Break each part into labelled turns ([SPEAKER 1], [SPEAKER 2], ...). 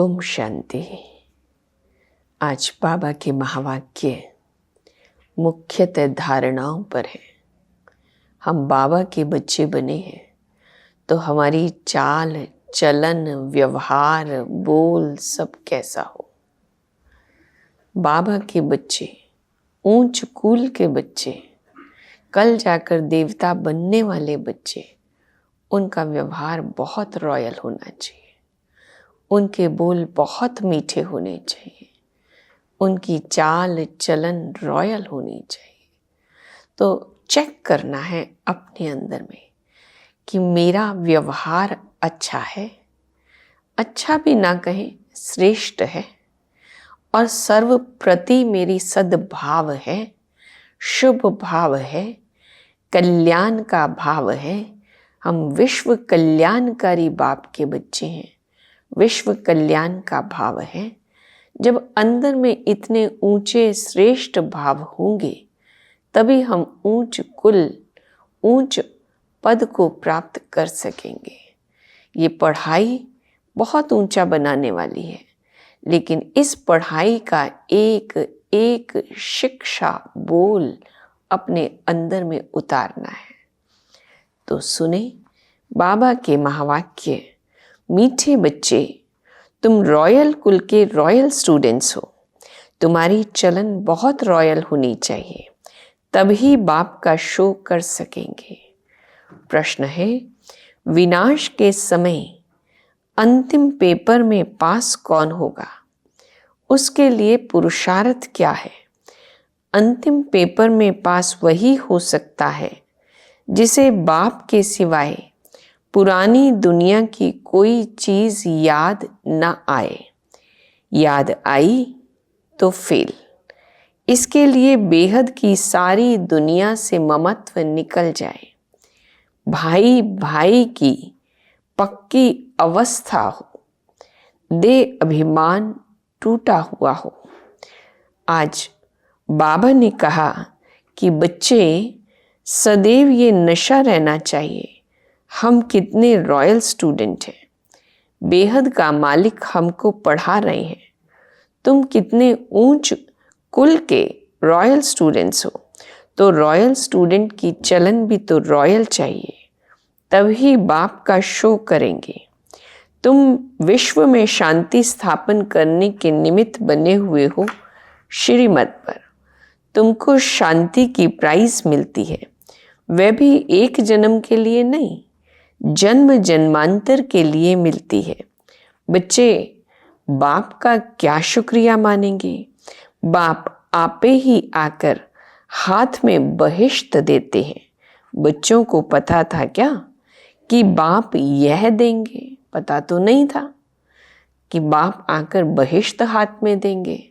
[SPEAKER 1] ओम शांति। आज बाबा के महावाक्य मुख्यतः धारणाओं पर है। हम बाबा के बच्चे बने हैं तो हमारी चाल चलन व्यवहार बोल सब कैसा हो। बाबा के बच्चे, ऊंच कुल के बच्चे, कल जाकर देवता बनने वाले बच्चे, उनका व्यवहार बहुत रॉयल होना चाहिए। उनके बोल बहुत मीठे होने चाहिए। उनकी चाल चलन रॉयल होनी चाहिए। तो चेक करना है अपने अंदर में कि मेरा व्यवहार अच्छा है, अच्छा भी ना कहें श्रेष्ठ है, और सर्व प्रति मेरी सद्भाव है, शुभ भाव है, कल्याण का भाव है। हम विश्व कल्याणकारी बाप के बच्चे हैं। विश्व कल्याण का भाव है। जब अंदर में इतने ऊंचे श्रेष्ठ भाव होंगे तभी हम ऊंच कुल ऊंच पद को प्राप्त कर सकेंगे। ये पढ़ाई बहुत ऊंचा बनाने वाली है, लेकिन इस पढ़ाई का एक एक शिक्षा बोल अपने अंदर में उतारना है। तो सुने बाबा के महावाक्य। मीठे बच्चे, तुम रॉयल कुल के रॉयल स्टूडेंट्स हो। तुम्हारी चलन बहुत रॉयल होनी चाहिए, तभी बाप का शो कर सकेंगे। प्रश्न है, विनाश के समय अंतिम पेपर में पास कौन होगा? उसके लिए पुरुषार्थ क्या है? अंतिम पेपर में पास वही हो सकता है जिसे बाप के सिवाय पुरानी दुनिया की कोई चीज याद न आए। याद आई तो फेल। इसके लिए बेहद की सारी दुनिया से ममत्व निकल जाए। भाई भाई की पक्की अवस्था हो, दे अभिमान टूटा हुआ हो। आज बाबा ने कहा कि बच्चे सदैव ये नशा रहना चाहिए, हम कितने रॉयल स्टूडेंट हैं। बेहद का मालिक हमको पढ़ा रहे हैं। तुम कितने ऊंच कुल के रॉयल स्टूडेंट्स हो। तो रॉयल स्टूडेंट की चलन भी तो रॉयल चाहिए, तभी बाप का शो करेंगे। तुम विश्व में शांति स्थापन करने के निमित्त बने हुए हो। श्रीमत पर तुमको शांति की प्राइज मिलती है, वह भी एक जन्म के लिए नहीं, जन्म जन्मांतर के लिए मिलती है। बच्चे बाप का क्या शुक्रिया मानेंगे? बाप आपे ही आकर हाथ में बहिश्त देते हैं। बच्चों को पता था क्या कि बाप यह देंगे? पता तो नहीं था कि बाप आकर बहिश्त हाथ में देंगे,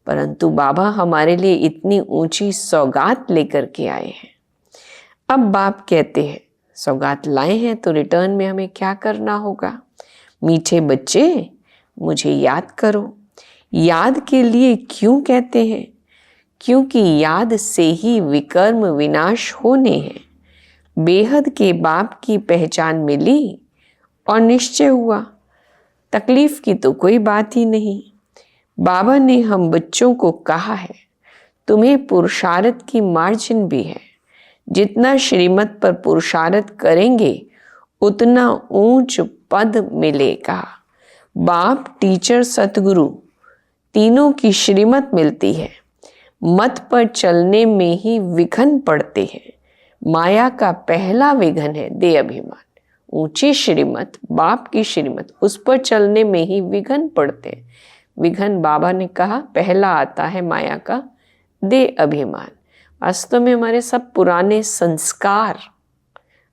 [SPEAKER 1] परंतु बाबा हमारे लिए इतनी ऊंची सौगात लेकर के आए हैं। अब बाप कहते हैं सौगात लाए हैं तो रिटर्न में हमें क्या करना होगा? मीठे बच्चे, मुझे याद करो। याद के लिए क्यों कहते हैं? क्योंकि याद से ही विकर्म विनाश होने हैं। बेहद के बाप की पहचान मिली और निश्चय हुआ। तकलीफ की तो कोई बात ही नहीं। बाबा ने हम बच्चों को कहा है, तुम्हें पुरुषार्थ की मार्जिन भी है। जितना श्रीमत पर पुरुषार्थ करेंगे उतना ऊंच पद मिलेगा। बाप टीचर सतगुरु तीनों की श्रीमत मिलती है। मत पर चलने में ही विघन पड़ते हैं। माया का पहला विघन है दे अभिमान। ऊंची श्रीमत बाप की श्रीमत, उस पर चलने में ही विघन पड़ते हैं। विघन बाबा ने कहा पहला आता है माया का दे अभिमान। वास्तव में हमारे सब पुराने संस्कार,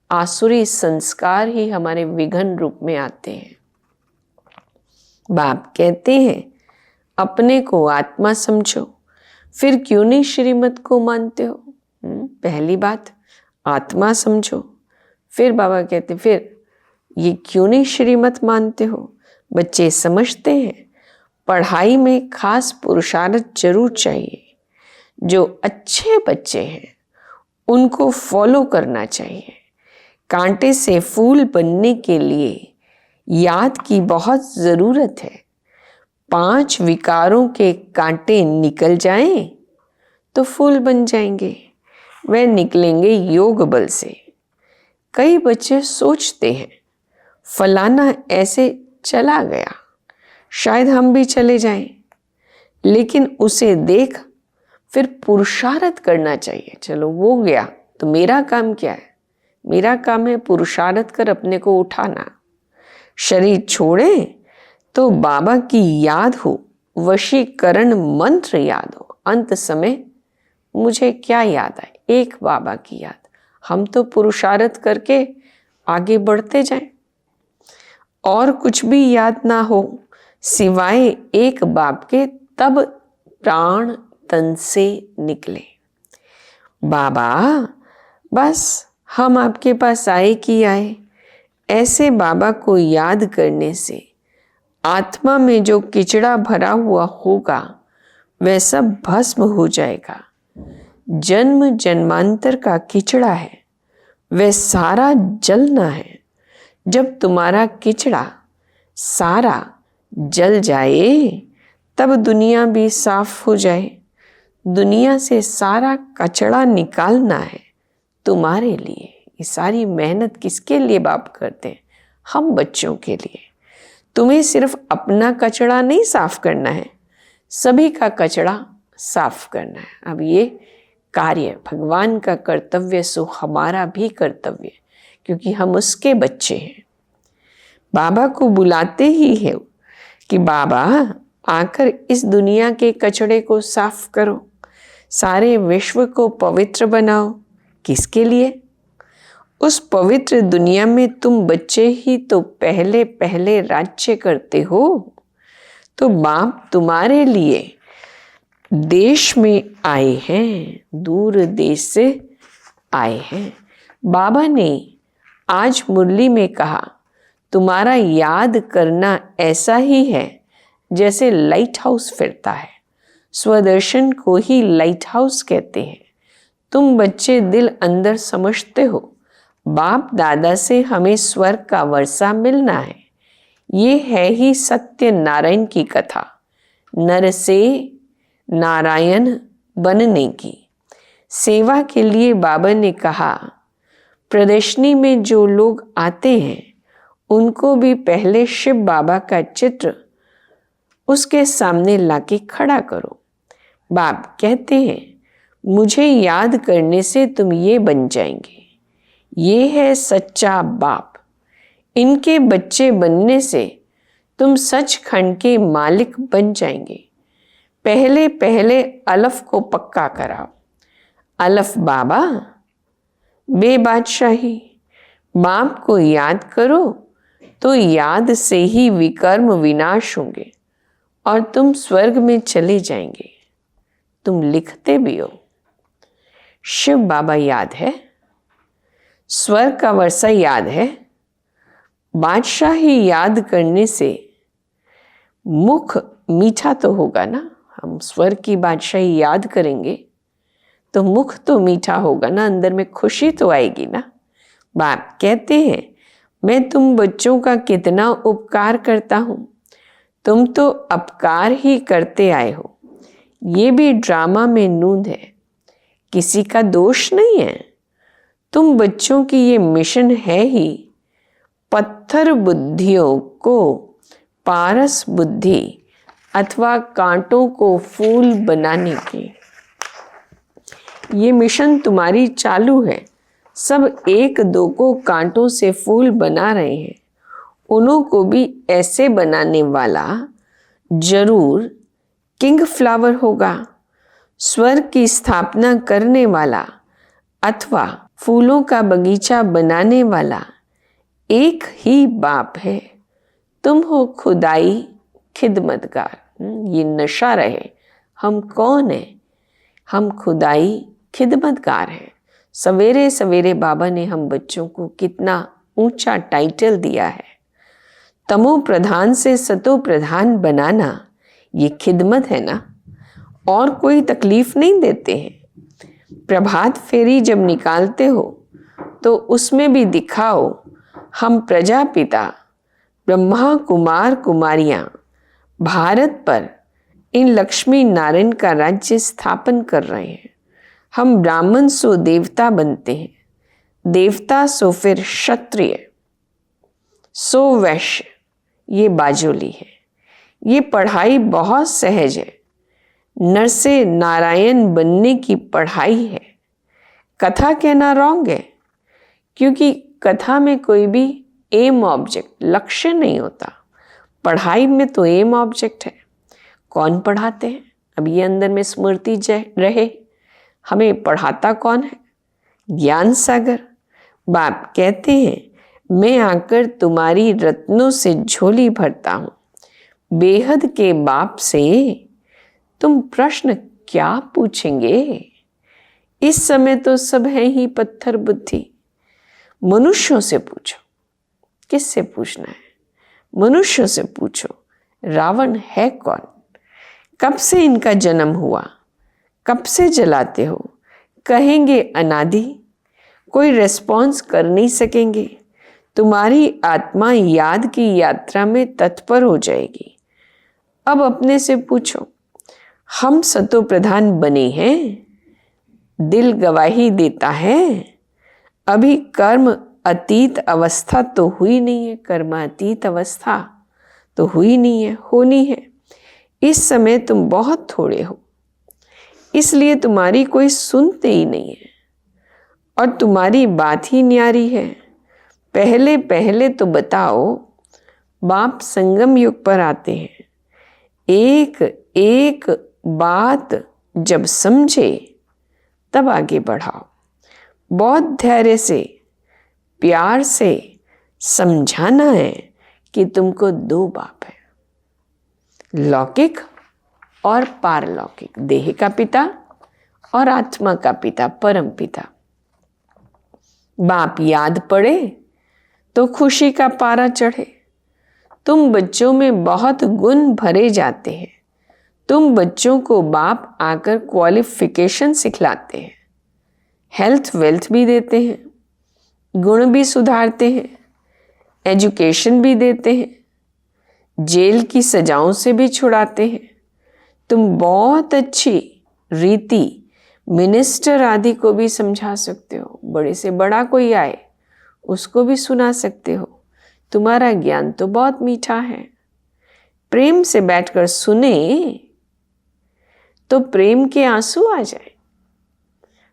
[SPEAKER 1] आसुरी संस्कार ही हमारे विघन रूप में आते हैं। बाप कहते हैं अपने को आत्मा समझो, फिर क्यों नहीं श्रीमत को मानते हो? पहली बात आत्मा समझो। फिर बाबा कहते फिर ये क्यों नहीं श्रीमत मानते हो? बच्चे समझते हैं पढ़ाई में खास पुरुषार्थ जरूर चाहिए। जो अच्छे बच्चे हैं उनको फॉलो करना चाहिए। कांटे से फूल बनने के लिए याद की बहुत ज़रूरत है। 5 विकारों के कांटे निकल जाएं तो फूल बन जाएंगे। वह निकलेंगे योग बल से। कई बच्चे सोचते हैं फलाना ऐसे चला गया, शायद हम भी चले जाएं, लेकिन उसे देख फिर पुरुषार्थ करना चाहिए। चलो वो गया तो मेरा काम क्या है? मेरा काम है पुरुषार्थ कर अपने को उठाना। शरीर छोड़े तो बाबा की याद हो, वशीकरण मंत्र याद हो। अंत समय मुझे क्या याद आए? एक बाबा की याद। हम तो पुरुषार्थ करके आगे बढ़ते जाएं। और कुछ भी याद ना हो सिवाय एक बाप के, तब प्राण तन से निकले। बाबा बस हम आपके पास आए कि आए। ऐसे बाबा को याद करने से आत्मा में जो किचड़ा भरा हुआ होगा वह सब भस्म हो जाएगा। जन्म जन्मांतर का किचड़ा है, वह सारा जलना है। जब तुम्हारा किचड़ा सारा जल जाए तब दुनिया भी साफ हो जाए। दुनिया से सारा कचड़ा निकालना है तुम्हारे लिए। ये सारी मेहनत किसके लिए बाप करते हैं? हम बच्चों के लिए। तुम्हें सिर्फ अपना कचड़ा नहीं साफ करना है, सभी का कचड़ा साफ करना है। अब ये कार्य भगवान का कर्तव्य सो हमारा भी कर्तव्य, क्योंकि हम उसके बच्चे हैं। बाबा को बुलाते ही है कि बाबा आकर इस दुनिया के कचड़े को साफ करो, सारे विश्व को पवित्र बनाओ। किसके लिए? उस पवित्र दुनिया में तुम बच्चे ही तो पहले पहले राज्य करते हो। तो बाप तुम्हारे लिए देश में आए हैं, दूर देश से आए हैं। बाबा ने आज मुरली में कहा, तुम्हारा याद करना ऐसा ही है जैसे लाइट हाउस फिरता है। स्वदर्शन को ही लाइट हाउस कहते हैं। तुम बच्चे दिल अंदर समझते हो बाप दादा से हमें स्वर्ग का वर्षा मिलना है। ये है ही सत्य नारायण की कथा, नर से नारायण बनने की। सेवा के लिए बाबा ने कहा, प्रदर्शनी में जो लोग आते हैं उनको भी पहले शिव बाबा का चित्र उसके सामने लाके खड़ा करो। बाप कहते हैं, मुझे याद करने से तुम ये बन जाएंगे। ये है सच्चा बाप। इनके बच्चे बनने से तुम सचखंड के मालिक बन जाएंगे। पहले पहले अलफ को पक्का कराओ। अलफ बाबा, बे बादशाही। बाप को याद करो तो याद से ही विकर्म विनाश होंगे और तुम स्वर्ग में चले जाएंगे। तुम लिखते भी हो, शिव बाबा याद है, स्वर्ग का वर्षा याद है। बादशाही याद करने से मुख मीठा तो होगा ना। हम स्वर्ग की बादशाही याद करेंगे तो मुख तो मीठा होगा ना, अंदर में खुशी तो आएगी ना। बाप कहते हैं, मैं तुम बच्चों का कितना उपकार करता हूं। तुम तो अपकार ही करते आए हो। ये भी ड्रामा में नूंद है, किसी का दोष नहीं है। तुम बच्चों की ये मिशन है ही पत्थर बुद्धियों को पारस बुद्धि अथवा कांटों को फूल बनाने की। ये मिशन तुम्हारी चालू है। सब एक दो को कांटों से फूल बना रहे हैं, उन्हों को भी ऐसे बनाने वाला जरूर किंग फ्लावर होगा। स्वर्ग की स्थापना करने वाला अथवा फूलों का बगीचा बनाने वाला एक ही बाप है। तुम हो खुदाई खिदमतगार। ये नशा रहे, हम कौन है? हम खुदाई खिदमतगार हैं। सवेरे सवेरे बाबा ने हम बच्चों को कितना ऊंचा टाइटल दिया है। तमो प्रधान से सतो प्रधान बनाना ये खिदमत है ना, और कोई तकलीफ नहीं देते हैं। प्रभात फेरी जब निकालते हो तो उसमें भी दिखाओ हम प्रजापिता ब्रह्मा कुमार कुमारियां भारत पर इन लक्ष्मी नारायण का राज्य स्थापन कर रहे हैं। हम ब्राह्मण सो देवता बनते हैं, देवता सो फिर क्षत्रिय, सो वैश्य। ये बाजोली है। ये पढ़ाई बहुत सहज है। नर से नारायण बनने की पढ़ाई है। कथा कहना रॉन्ग है, क्योंकि कथा में कोई भी एम ऑब्जेक्ट, लक्ष्य नहीं होता। पढ़ाई में तो एम ऑब्जेक्ट है। कौन पढ़ाते हैं? अब ये अंदर में स्मृति रहे, हमें पढ़ाता कौन है? ज्ञान सागर। बाप कहते हैं, मैं आकर तुम्हारी रत्नों से झोली भरता हूं। बेहद के बाप से तुम प्रश्न क्या पूछेंगे? इस समय तो सब है ही पत्थर बुद्धि। मनुष्यों से पूछो। किससे पूछना है? मनुष्यों से पूछो। रावण है कौन? कब से इनका जन्म हुआ? कब से जलाते हो? कहेंगे अनादि। कोई रेस्पॉन्स कर नहीं सकेंगे। तुम्हारी आत्मा याद की यात्रा में तत्पर हो जाएगी। अब अपने से पूछो, हम सतो प्रधान बने हैं? दिल गवाही देता है। अभी कर्म अतीत अवस्था तो हुई नहीं है। कर्म अतीत अवस्था तो हुई नहीं है, होनी है। इस समय तुम बहुत थोड़े हो, इसलिए तुम्हारी कोई सुनते ही नहीं है और तुम्हारी बात ही न्यारी है। पहले पहले तो बताओ, बाप संगम युग पर आते हैं। एक एक बात जब समझे तब आगे बढ़ाओ। बहुत धैर्य से, प्यार से समझाना है कि तुमको दो बाप है, लौकिक और पारलौकिक। देह का पिता और आत्मा का पिता, परम पिता। बाप याद पड़े तो खुशी का पारा चढ़े। तुम बच्चों में बहुत गुण भरे जाते हैं। तुम बच्चों को बाप आकर क्वालिफिकेशन सिखलाते हैं, हेल्थ वेल्थ भी देते हैं, गुण भी सुधारते हैं, एजुकेशन भी देते हैं, जेल की सजाओं से भी छुड़ाते हैं। तुम बहुत अच्छी रीति मिनिस्टर आदि को भी समझा सकते हो। बड़े से बड़ा कोई आए उसको भी सुना सकते हो। तुम्हारा ज्ञान तो बहुत मीठा है। प्रेम से बैठकर सुने तो प्रेम के आंसू आ जाए।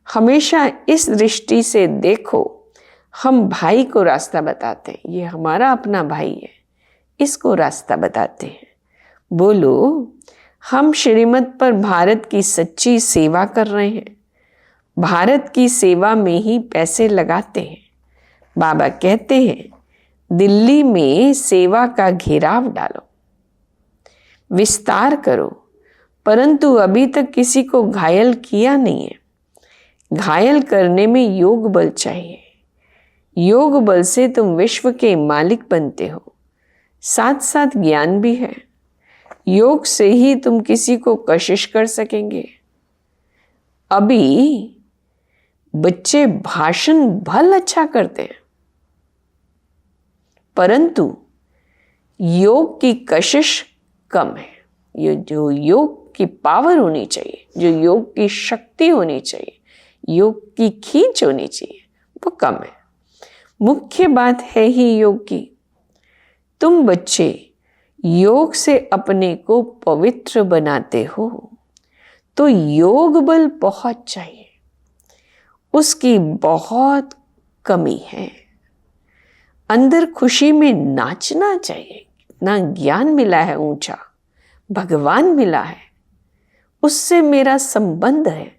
[SPEAKER 1] हमेशा इस दृष्टि से देखो, हम भाई को रास्ता बताते हैं। ये हमारा अपना भाई है, इसको रास्ता बताते हैं। बोलो, हम श्रीमत पर भारत की सच्ची सेवा कर रहे हैं। भारत की सेवा में ही पैसे लगाते हैं। बाबा कहते हैं, दिल्ली में सेवा का घेराव डालो, विस्तार करो, परंतु अभी तक किसी को घायल किया नहीं है। घायल करने में योग बल चाहिए। योग बल से तुम विश्व के मालिक बनते हो, साथ साथ ज्ञान भी है। योग से ही तुम किसी को कशिश कर सकेंगे। अभी बच्चे भाषण भल अच्छा करते हैं, परंतु योग की कशिश कम है। ये जो योग की पावर होनी चाहिए, जो योग की शक्ति होनी चाहिए, योग की खींच होनी चाहिए, वो कम है। मुख्य बात है ही योग की। तुम बच्चे योग से अपने को पवित्र बनाते हो, तो योग बल बहुत चाहिए, उसकी बहुत कमी है। अंदर खुशी में नाचना चाहिए। कितना ज्ञान मिला है ऊंचा, भगवान मिला है, उससे मेरा संबंध है,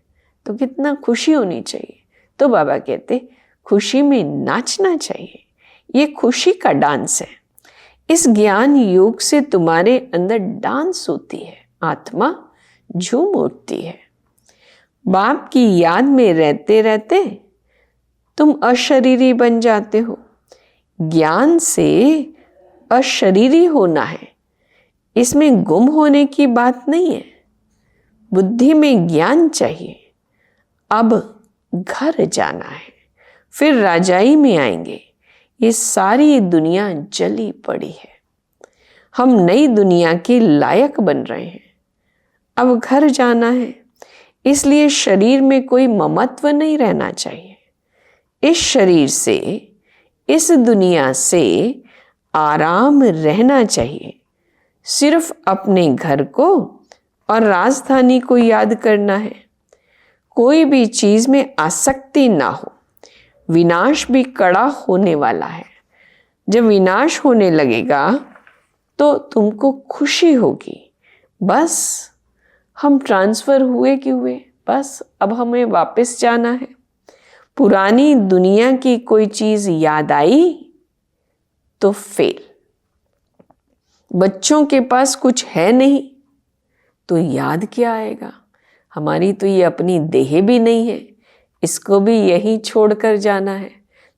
[SPEAKER 1] तो कितना खुशी होनी चाहिए। तो बाबा कहते खुशी में नाचना चाहिए। ये खुशी का डांस है। इस ज्ञान योग से तुम्हारे अंदर डांस होती है, आत्मा झूम उठती है। बाप की याद में रहते रहते तुम अशरीरी बन जाते हो। ज्ञान से अशरीरी होना है, इसमें गुम होने की बात नहीं है। बुद्धि में ज्ञान चाहिए। अब घर जाना है, फिर राजाई में आएंगे। ये सारी दुनिया जली पड़ी है। हम नई दुनिया के लायक बन रहे हैं। अब घर जाना है, इसलिए शरीर में कोई ममत्व नहीं रहना चाहिए। इस शरीर से, इस दुनिया से आराम रहना चाहिए। सिर्फ अपने घर को और राजधानी को याद करना है। कोई भी चीज में आसक्ति ना हो। विनाश भी कड़ा होने वाला है। जब विनाश होने लगेगा तो तुमको खुशी होगी। बस हम ट्रांसफर हुए कि हुए, बस अब हमें वापस जाना है। पुरानी दुनिया की कोई चीज याद आई तो फेल। बच्चों के पास कुछ है नहीं तो याद क्या आएगा। हमारी तो ये अपनी देह भी नहीं है, इसको भी यही छोड़कर जाना है,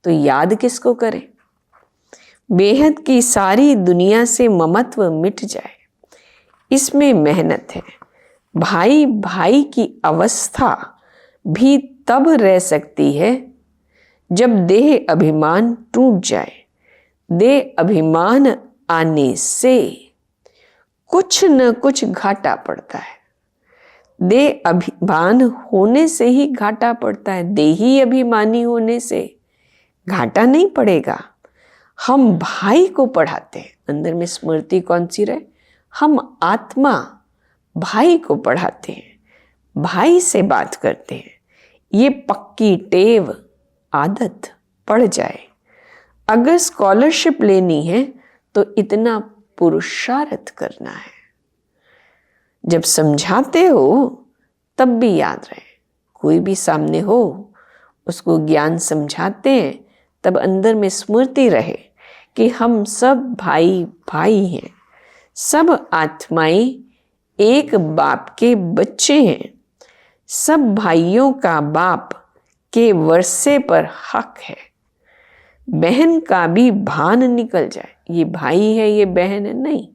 [SPEAKER 1] तो याद किसको करें। बेहद की सारी दुनिया से ममत्व मिट जाए, इसमें मेहनत है। भाई भाई की अवस्था भी तब रह सकती है जब देह अभिमान टूट जाए। देह अभिमान आने से कुछ न कुछ घाटा पड़ता है। देह अभिमान होने से ही घाटा पड़ता है। देही अभिमानी होने से घाटा नहीं पड़ेगा। हम भाई को पढ़ाते हैं। अंदर में स्मृति कौन सी रहे? हम आत्मा भाई को पढ़ाते हैं, भाई से बात करते हैं। ये पक्की टेव, आदत पड़ जाए। अगर स्कॉलरशिप लेनी है तो इतना पुरुषार्थ करना है। जब समझाते हो तब भी याद रहे। कोई भी सामने हो, उसको ज्ञान समझाते हैं तब अंदर में स्मृति रहे कि हम सब भाई भाई हैं। सब आत्माएं एक बाप के बच्चे हैं। सब भाइयों का बाप के वर्षे पर हक है। बहन का भी भान निकल जाए, ये भाई है ये बहन है, नहीं,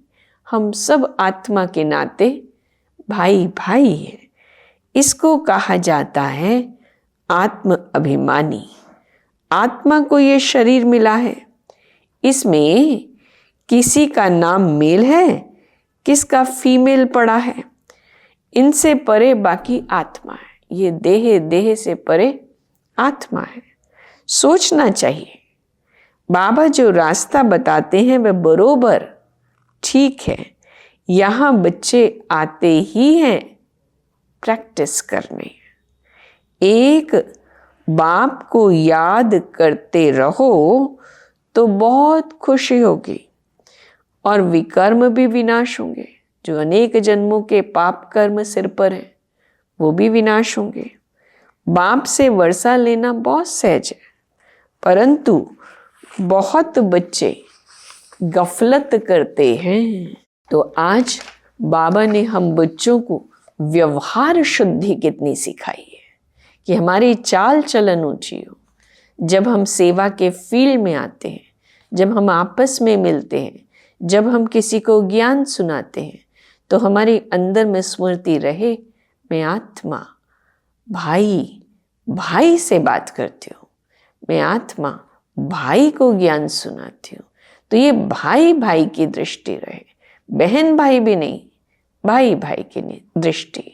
[SPEAKER 1] हम सब आत्मा के नाते भाई भाई है। इसको कहा जाता है आत्म अभिमानी। आत्मा को ये शरीर मिला है, इसमें किसी का नाम मेल है, किसका फीमेल पड़ा है। इनसे परे बाकी आत्मा है। ये देह, देह से परे आत्मा है। सोचना चाहिए। बाबा जो रास्ता बताते हैं वह बरोबर ठीक है। यहाँ बच्चे आते ही हैं प्रैक्टिस करने। एक बाप को याद करते रहो तो बहुत खुशी होगी और विकर्म भी विनाश होंगे। जो अनेक जन्मों के पाप कर्म सिर पर हैं वो भी विनाश होंगे। बाप से वर्षा लेना बहुत सहज है, परंतु बहुत बच्चे गफलत करते हैं। तो आज बाबा ने हम बच्चों को व्यवहार शुद्धि कितनी सिखाई है कि हमारी चाल चलन ऊंची हो। जब हम सेवा के फील्ड में आते हैं, जब हम आपस में मिलते हैं, जब हम किसी को ज्ञान सुनाते हैं, तो हमारे अंदर में स्मृति रहे, मैं आत्मा भाई भाई से बात करती हूँ, मैं आत्मा भाई को ज्ञान सुनाती हूँ। तो ये भाई भाई की दृष्टि रहे, बहन भाई भी नहीं, भाई भाई की दृष्टि।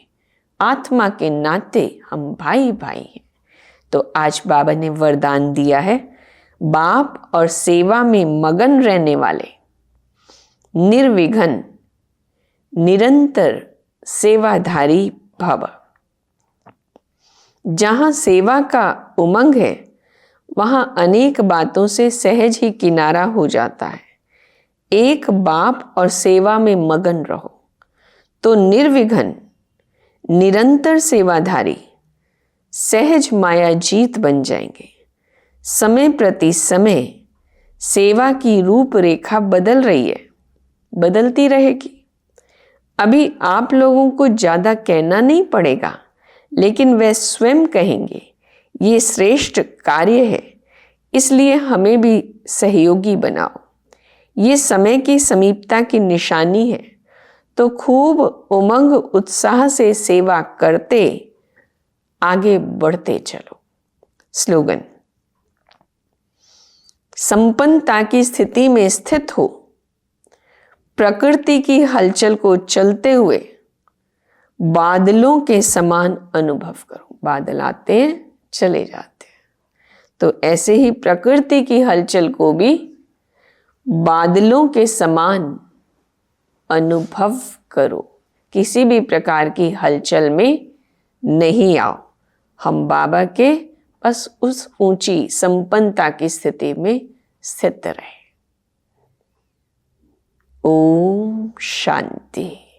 [SPEAKER 1] आत्मा के नाते हम भाई भाई हैं। तो आज बाबा ने वरदान दिया है, बाप और सेवा में मगन रहने वाले निर्विघ्न निरंतर सेवाधारी भव। जहाँ सेवा का उमंग है वहाँ अनेक बातों से सहज ही किनारा हो जाता है। एक बाप और सेवा में मगन रहो तो निर्विघ्न निरंतर सेवाधारी सहज माया जीत बन जाएंगे। समय प्रति समय सेवा की रूपरेखा बदल रही है, बदलती रहेगी। अभी आप लोगों को ज़्यादा कहना नहीं पड़ेगा, लेकिन वे स्वयं कहेंगे ये श्रेष्ठ कार्य है, इसलिए हमें भी सहयोगी बनाओ। ये समय की समीपता की निशानी है, तो खूब उमंग उत्साह से सेवा करते आगे बढ़ते चलो। स्लोगन: संपन्नता की स्थिति में स्थित हो, प्रकृति की हलचल को चलते हुए बादलों के समान अनुभव करो। बादल आते हैं, चले जाते हैं, तो ऐसे ही प्रकृति की हलचल को भी बादलों के समान अनुभव करो। किसी भी प्रकार की हलचल में नहीं आओ। हम बाबा के बस उस ऊंची संपन्नता की स्थिति में स्थित रहे। ओम शांति।